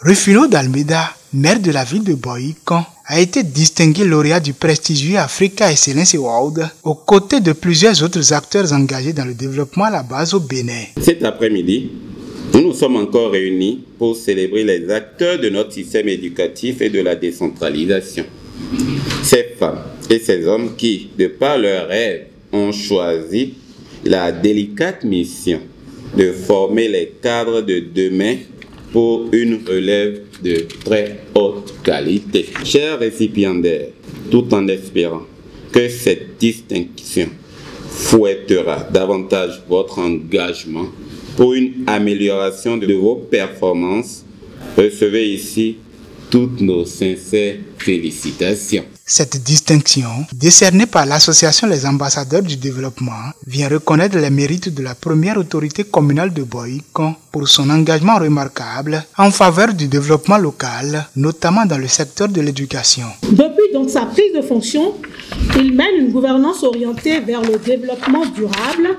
Rufino d'Almeida, maire de la ville de Bohican, a été distingué lauréat du prestigieux Africa Excellence Award aux côtés de plusieurs autres acteurs engagés dans le développement à la base au Bénin. Cet après-midi, nous nous sommes encore réunis pour célébrer les acteurs de notre système éducatif et de la décentralisation. Ces femmes et ces hommes qui, de par leurs rêves, ont choisi la délicate mission de former les cadres de demain pour une relève de très haute qualité. Chers récipiendaires, tout en espérant que cette distinction fouettera davantage votre engagement pour une amélioration de vos performances, recevez ici toutes nos sincères félicitations. Cette distinction, décernée par l'association Les Ambassadeurs du Développement, vient reconnaître les mérites de la première autorité communale de Bohican pour son engagement remarquable en faveur du développement local, notamment dans le secteur de l'éducation. Depuis donc sa prise de fonction, il mène une gouvernance orientée vers le développement durable,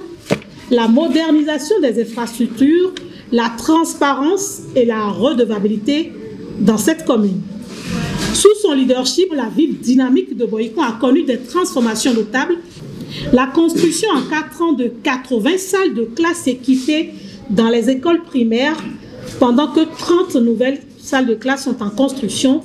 la modernisation des infrastructures, la transparence et la redevabilité dans cette commune. Sous son leadership, la ville dynamique de Bohican a connu des transformations notables. La construction en 4 ans de 80 salles de classe équipées dans les écoles primaires, pendant que 30 nouvelles salles de classe sont en construction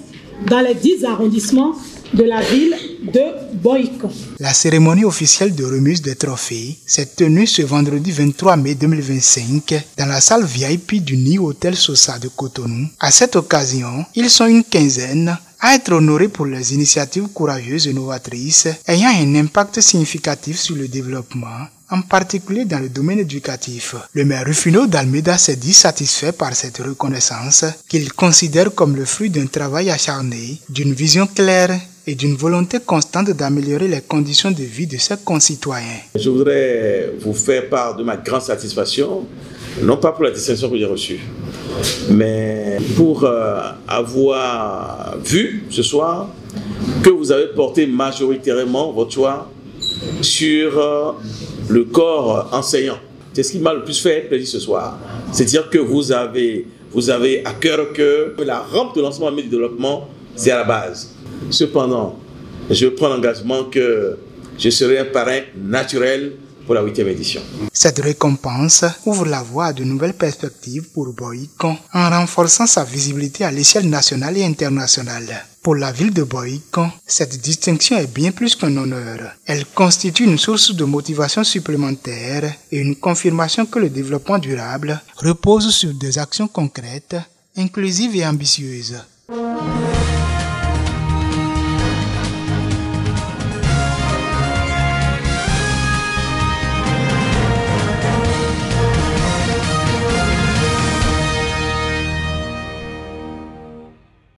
dans les 10 arrondissements de la ville de Bohican. La cérémonie officielle de remise des trophées s'est tenue ce vendredi 23 mai 2025 dans la salle VIP du New Hotel Sosa de Cotonou. À cette occasion, ils sont une quinzaine à être honorés pour leurs initiatives courageuses et novatrices ayant un impact significatif sur le développement, en particulier dans le domaine éducatif. Le maire Rufino d'Almeida s'est dit satisfait par cette reconnaissance qu'il considère comme le fruit d'un travail acharné, d'une vision claire et d'une volonté constante d'améliorer les conditions de vie de ses concitoyens. Je voudrais vous faire part de ma grande satisfaction, non pas pour la distinction que j'ai reçue, mais pour avoir vu ce soir que vous avez porté majoritairement votre choix sur le corps enseignant. C'est ce qui m'a le plus fait plaisir ce soir. C'est-à-dire que vous avez à cœur que la rampe de lancement et de développement, c'est à la base. Cependant, je prends l'engagement que je serai un parrain naturel pour la 8e édition. Cette récompense ouvre la voie à de nouvelles perspectives pour Bohican en renforçant sa visibilité à l'échelle nationale et internationale. Pour la ville de Bohican, cette distinction est bien plus qu'un honneur. Elle constitue une source de motivation supplémentaire et une confirmation que le développement durable repose sur des actions concrètes, inclusives et ambitieuses.